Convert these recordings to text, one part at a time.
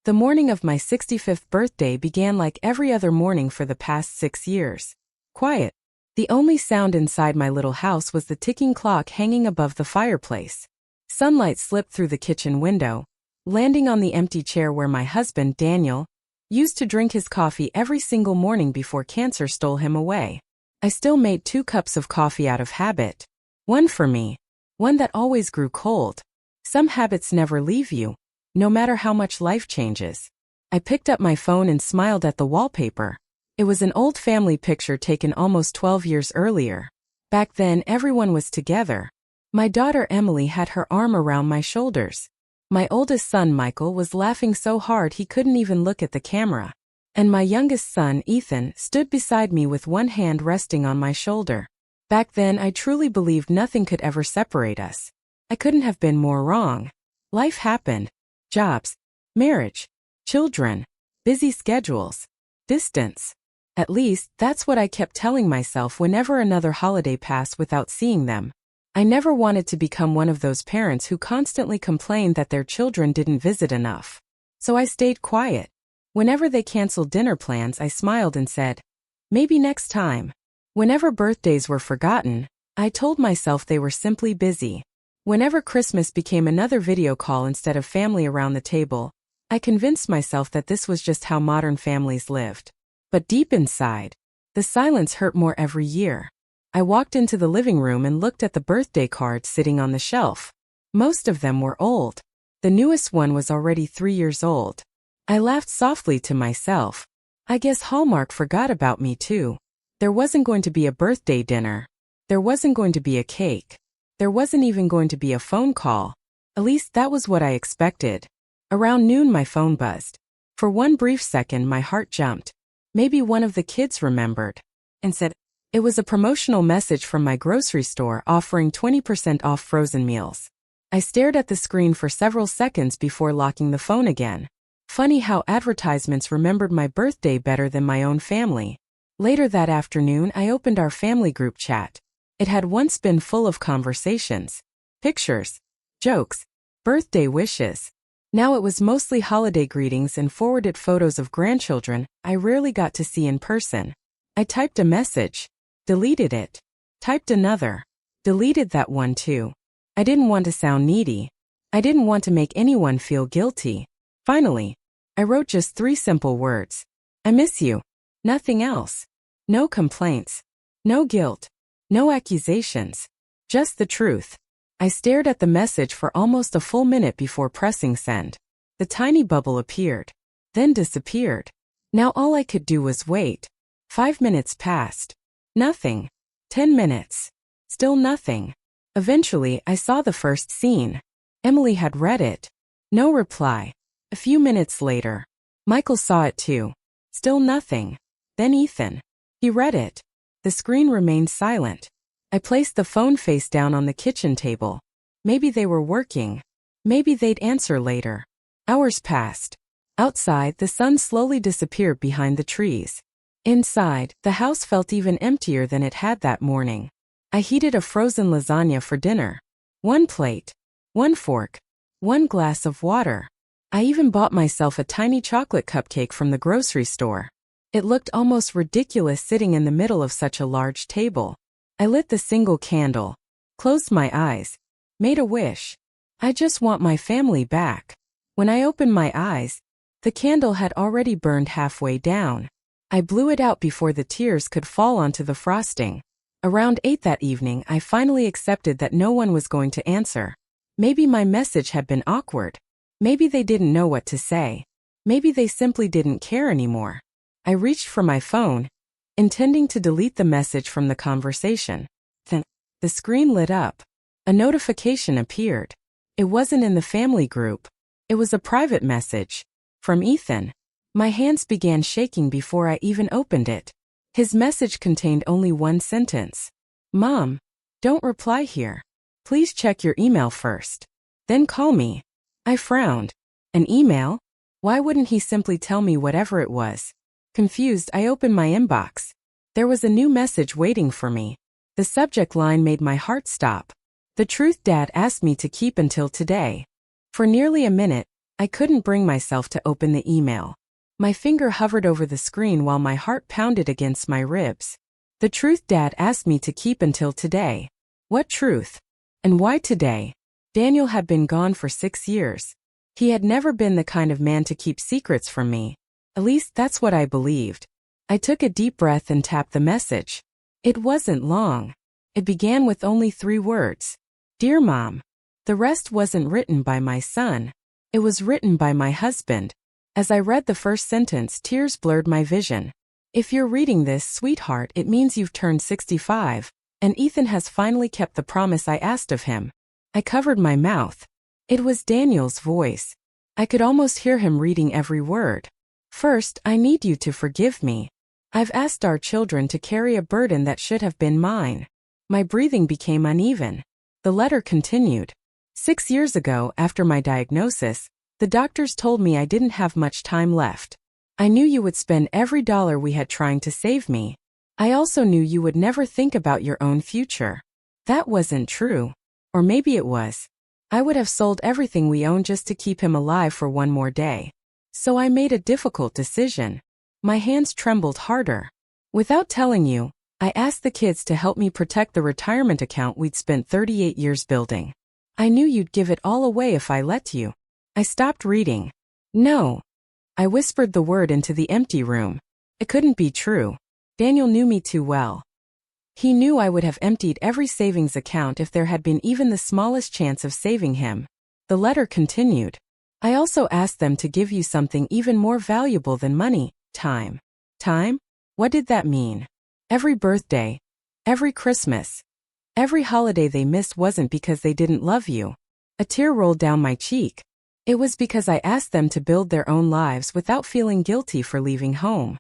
The morning of my 65th birthday began like every other morning for the past 6 years. Quiet. The only sound inside my little house was the ticking clock hanging above the fireplace. Sunlight slipped through the kitchen window, landing on the empty chair where my husband, Daniel, used to drink his coffee every single morning before cancer stole him away. I still made 2 cups of coffee out of habit. One for me, one that always grew cold. Some habits never leave you, no matter how much life changes. I picked up my phone and smiled at the wallpaper. It was an old family picture taken almost 12 years earlier. Back then, everyone was together. My daughter Emily had her arm around my shoulders. My oldest son Michael was laughing so hard he couldn't even look at the camera. And my youngest son Ethan stood beside me with one hand resting on my shoulder. Back then, I truly believed nothing could ever separate us. I couldn't have been more wrong. Life happened. Jobs, marriage, children, busy schedules, distance. At least, that's what I kept telling myself whenever another holiday passed without seeing them. I never wanted to become one of those parents who constantly complained that their children didn't visit enough. So I stayed quiet. Whenever they canceled dinner plans, I smiled and said, maybe next time. Whenever birthdays were forgotten, I told myself they were simply busy. Whenever Christmas became another video call instead of family around the table, I convinced myself that this was just how modern families lived. But deep inside, the silence hurt more every year. I walked into the living room and looked at the birthday cards sitting on the shelf. Most of them were old. The newest one was already 3 years old. I laughed softly to myself. I guess Hallmark forgot about me too. There wasn't going to be a birthday dinner. There wasn't going to be a cake. There wasn't even going to be a phone call. At least that was what I expected. Around noon my phone buzzed. For one brief second my heart jumped. Maybe one of the kids remembered and said, it was a promotional message from my grocery store offering 20% off frozen meals. I stared at the screen for several seconds before locking the phone again. Funny how advertisements remembered my birthday better than my own family. Later that afternoon, I opened our family group chat. It had once been full of conversations, pictures, jokes, birthday wishes. Now it was mostly holiday greetings and forwarded photos of grandchildren I rarely got to see in person. I typed a message, deleted it, typed another, deleted that one too. I didn't want to sound needy. I didn't want to make anyone feel guilty. Finally, I wrote just 3 simple words. I miss you. Nothing else. No complaints. No guilt. No accusations. Just the truth. I stared at the message for almost a full minute before pressing send. The tiny bubble appeared, then disappeared. Now all I could do was wait. 5 minutes passed. Nothing. 10 minutes. Still nothing. Eventually, I saw the first scene. Emily had read it. No reply. A few minutes later, Michael saw it too. Still nothing. Then Ethan. He read it. The screen remained silent. I placed the phone face down on the kitchen table. Maybe they were working. Maybe they'd answer later. Hours passed. Outside, the sun slowly disappeared behind the trees. Inside, the house felt even emptier than it had that morning. I heated a frozen lasagna for dinner. 1 plate. 1 fork. 1 glass of water. I even bought myself a tiny chocolate cupcake from the grocery store. It looked almost ridiculous sitting in the middle of such a large table. I lit the single candle, closed my eyes, made a wish. I just want my family back. When I opened my eyes, the candle had already burned halfway down. I blew it out before the tears could fall onto the frosting. Around 8 that evening, I finally accepted that no one was going to answer. Maybe my message had been awkward. Maybe they didn't know what to say. Maybe they simply didn't care anymore. I reached for my phone, intending to delete the message from the conversation. Then, the screen lit up. A notification appeared. It wasn't in the family group. It was a private message. From Ethan. My hands began shaking before I even opened it. His message contained only 1 sentence. Mom, don't reply here. Please check your email first. Then call me. I frowned. An email? Why wouldn't he simply tell me whatever it was? Confused, I opened my inbox. There was a new message waiting for me. The subject line made my heart stop. The truth Dad asked me to keep until today. For nearly a minute, I couldn't bring myself to open the email. My finger hovered over the screen while my heart pounded against my ribs. The truth Dad asked me to keep until today. What truth? And why today? Daniel had been gone for 6 years. He had never been the kind of man to keep secrets from me. At least that's what I believed. I took a deep breath and tapped the message. It wasn't long. It began with only 3 words. Dear Mom. The rest wasn't written by my son. It was written by my husband. As I read the first sentence, tears blurred my vision. If you're reading this, sweetheart, it means you've turned 65, and Ethan has finally kept the promise I asked of him. I covered my mouth. It was Daniel's voice. I could almost hear him reading every word. First, I need you to forgive me. I've asked our children to carry a burden that should have been mine. My breathing became uneven. The letter continued. 6 years ago, after my diagnosis, the doctors told me I didn't have much time left. I knew you would spend every dollar we had trying to save me. I also knew you would never think about your own future. That wasn't true. Or maybe it was. I would have sold everything we owned just to keep him alive for one more day. So I made a difficult decision. My hands trembled harder. Without telling you, I asked the kids to help me protect the retirement account we'd spent 38 years building. I knew you'd give it all away if I let you. I stopped reading. No. I whispered the word into the empty room. It couldn't be true. Daniel knew me too well. He knew I would have emptied every savings account if there had been even the smallest chance of saving him. The letter continued. I also asked them to give you something even more valuable than money, time. Time? What did that mean? Every birthday, every Christmas, every holiday they missed wasn't because they didn't love you. A tear rolled down my cheek. It was because I asked them to build their own lives without feeling guilty for leaving home.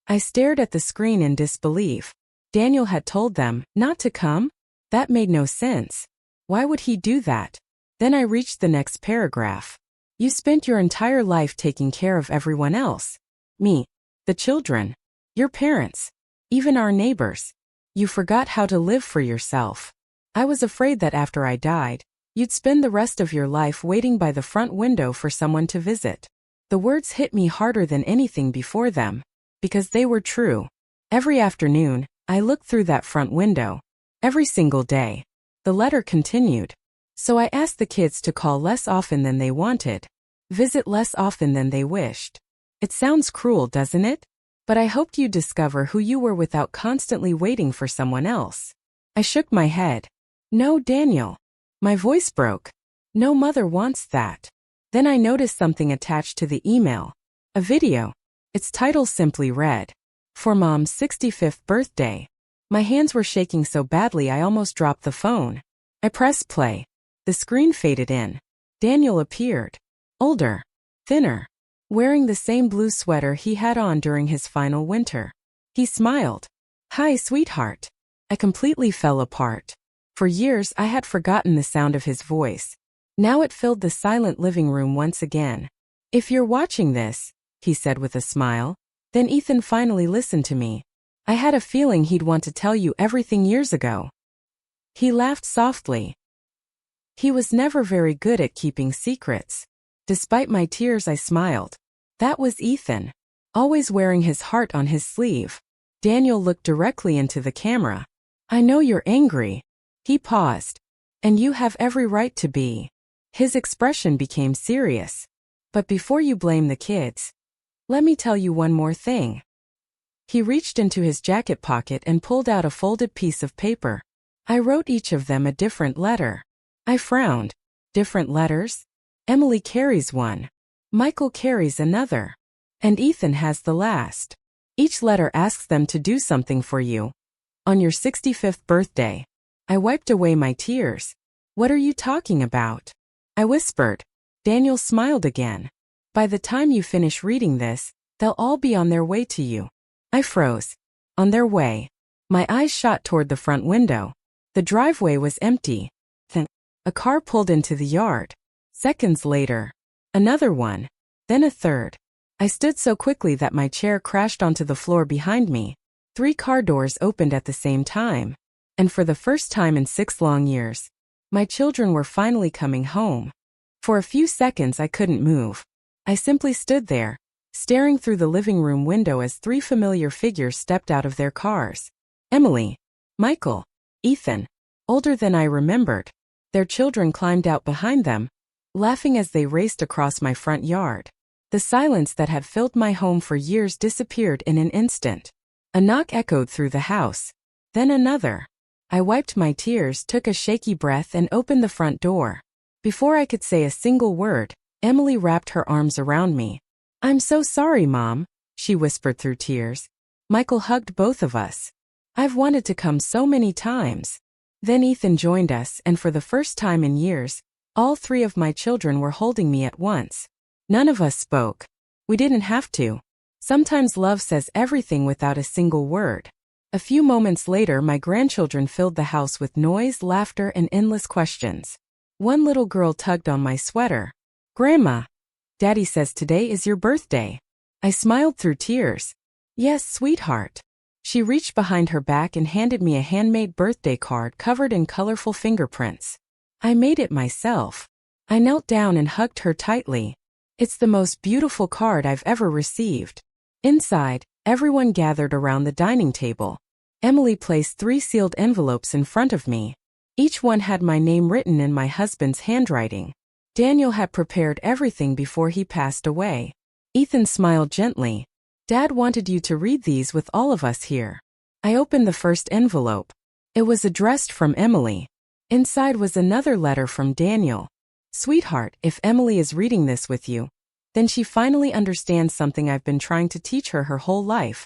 I stared at the screen in disbelief. Daniel had told them not to come? That made no sense. Why would he do that? Then I reached the next paragraph. You spent your entire life taking care of everyone else. Me, the children, your parents, even our neighbors. You forgot how to live for yourself. I was afraid that after I died, you'd spend the rest of your life waiting by the front window for someone to visit. The words hit me harder than anything before them, because they were true. Every afternoon, I looked through that front window. Every single day. The letter continued. So I asked the kids to call less often than they wanted. Visit less often than they wished. It sounds cruel, doesn't it? But I hoped you'd discover who you were without constantly waiting for someone else. I shook my head. No, Daniel. My voice broke. No mother wants that. Then I noticed something attached to the email. A video. Its title simply read, For Mom's 65th birthday. My hands were shaking so badly I almost dropped the phone. I pressed play. The screen faded in. Daniel appeared. Older. Thinner. Wearing the same blue sweater he had on during his final winter. He smiled. Hi, sweetheart. I completely fell apart. For years I had forgotten the sound of his voice. Now it filled the silent living room once again. If you're watching this, he said with a smile, then Ethan finally listened to me. I had a feeling he'd want to tell you everything years ago. He laughed softly. He was never very good at keeping secrets. Despite my tears, I smiled. That was Ethan. Always wearing his heart on his sleeve. Daniel looked directly into the camera. I know you're angry. He paused. And you have every right to be. His expression became serious. But before you blame the kids, let me tell you one more thing. He reached into his jacket pocket and pulled out a folded piece of paper. I wrote each of them a different letter. I frowned. Different letters? Emily carries one. Michael carries another. And Ethan has the last. Each letter asks them to do something for you. On your 65th birthday. I wiped away my tears. What are you talking about? I whispered. Daniel smiled again. By the time you finish reading this, they'll all be on their way to you. I froze. On their way. My eyes shot toward the front window. The driveway was empty. Then, a car pulled into the yard. Seconds later, another one. Then a third. I stood so quickly that my chair crashed onto the floor behind me. 3 car doors opened at the same time. And for the first time in 6 long years, my children were finally coming home. For a few seconds I couldn't move. I simply stood there, staring through the living room window as three familiar figures stepped out of their cars. Emily, Michael, Ethan, older than I remembered. Their children climbed out behind them, laughing as they raced across my front yard. The silence that had filled my home for years disappeared in an instant. A knock echoed through the house, then another. I wiped my tears, took a shaky breath, and opened the front door. Before I could say a single word, Emily wrapped her arms around me. "I'm so sorry, Mom," she whispered through tears. Michael hugged both of us. "I've wanted to come so many times." Then Ethan joined us, and for the first time in years, all three of my children were holding me at once. None of us spoke. We didn't have to. Sometimes love says everything without a single word. A few moments later, my grandchildren filled the house with noise, laughter, and endless questions. One little girl tugged on my sweater. "Grandma, Daddy says today is your birthday." I smiled through tears. "Yes, sweetheart." She reached behind her back and handed me a handmade birthday card covered in colorful fingerprints. I made it myself. I knelt down and hugged her tightly. "It's the most beautiful card I've ever received." Inside, everyone gathered around the dining table. Emily placed 3 sealed envelopes in front of me. Each one had my name written in my husband's handwriting. Daniel had prepared everything before he passed away. Ethan smiled gently. "Dad wanted you to read these with all of us here." I opened the first envelope. It was addressed from Emily. Inside was another letter from Daniel. "Sweetheart, if Emily is reading this with you, then she finally understands something I've been trying to teach her whole life.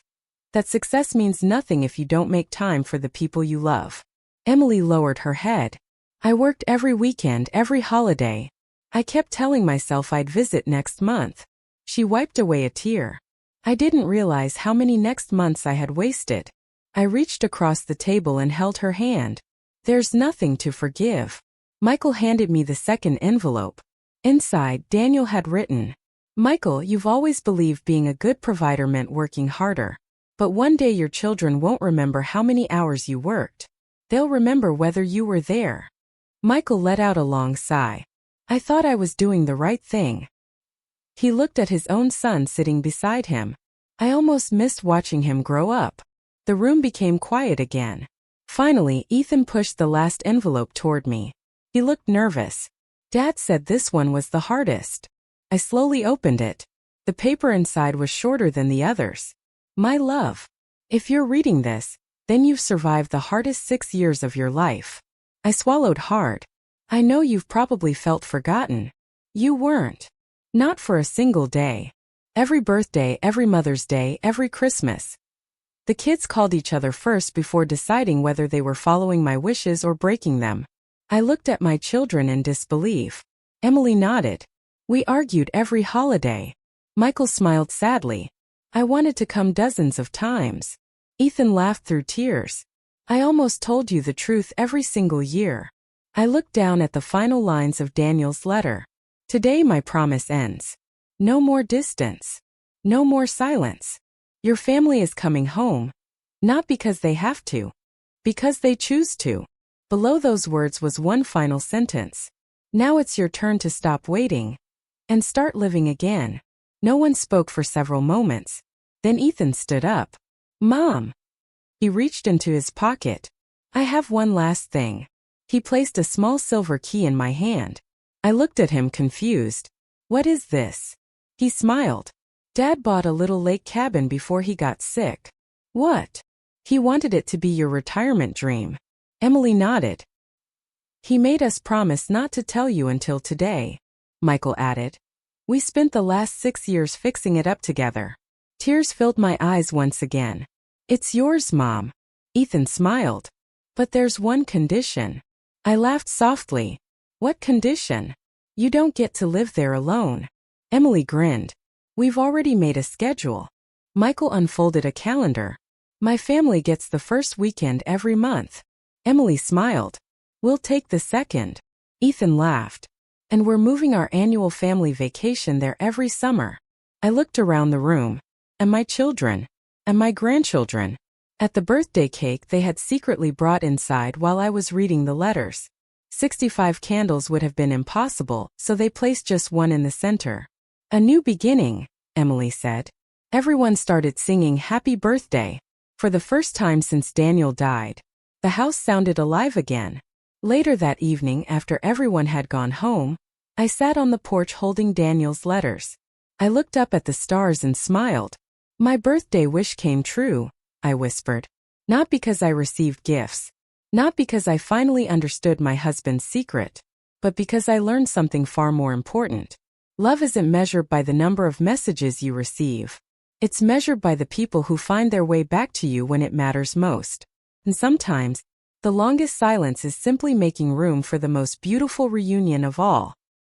That success means nothing if you don't make time for the people you love." Emily lowered her head. "I worked every weekend, every holiday. I kept telling myself I'd visit next month." She wiped away a tear. I didn't realize how many next months I had wasted. I reached across the table and held her hand. "There's nothing to forgive." Michael handed me the second envelope. Inside, Daniel had written, "Michael, you've always believed being a good provider meant working harder. But one day your children won't remember how many hours you worked. They'll remember whether you were there." Michael let out a long sigh. I thought I was doing the right thing. He looked at his own son sitting beside him. I almost missed watching him grow up. The room became quiet again. Finally, Ethan pushed the last envelope toward me. He looked nervous. "Dad said this one was the hardest." I slowly opened it. The paper inside was shorter than the others. "My love, if you're reading this, then you've survived the hardest 6 years of your life." I swallowed hard. "I know you've probably felt forgotten." You weren't. Not for a single day. Every birthday, every Mother's Day, every Christmas. The kids called each other first before deciding whether they were following my wishes or breaking them. I looked at my children in disbelief. Emily nodded. "We argued every holiday." Michael smiled sadly. "I wanted to come dozens of times." Ethan laughed through tears. "I almost told you the truth every single year." I looked down at the final lines of Daniel's letter. "Today my promise ends. No more distance. No more silence. Your family is coming home. Not because they have to. Because they choose to." Below those words was one final sentence. "Now it's your turn to stop waiting and start living again." No one spoke for several moments. Then Ethan stood up. "Mom." He reached into his pocket. "I have one last thing." He placed a small silver key in my hand. I looked at him confused. "What is this?" He smiled. "Dad bought a little lake cabin before he got sick." "What?" "He wanted it to be your retirement dream." Emily nodded. "He made us promise not to tell you until today," Michael added. "We spent the last 6 years fixing it up together." Tears filled my eyes once again. "It's yours, Mom." Ethan smiled. "But there's one condition." I laughed softly. "What condition?" "You don't get to live there alone." Emily grinned. "We've already made a schedule." Michael unfolded a calendar. "My family gets the first weekend every month." Emily smiled. "We'll take the second." Ethan laughed. "And we're moving our annual family vacation there every summer." I looked around the room. And my children. And my grandchildren. At the birthday cake they had secretly brought inside while I was reading the letters. 65 candles would have been impossible, so they placed just one in the center. A new beginning, Emily said. Everyone started singing Happy Birthday. For the first time since Daniel died, the house sounded alive again. Later that evening, after everyone had gone home, I sat on the porch holding Daniel's letters. I looked up at the stars and smiled. My birthday wish came true, I whispered. Not because I received gifts, not because I finally understood my husband's secret, but because I learned something far more important. Love isn't measured by the number of messages you receive. It's measured by the people who find their way back to you when it matters most. And sometimes, the longest silence is simply making room for the most beautiful reunion of all.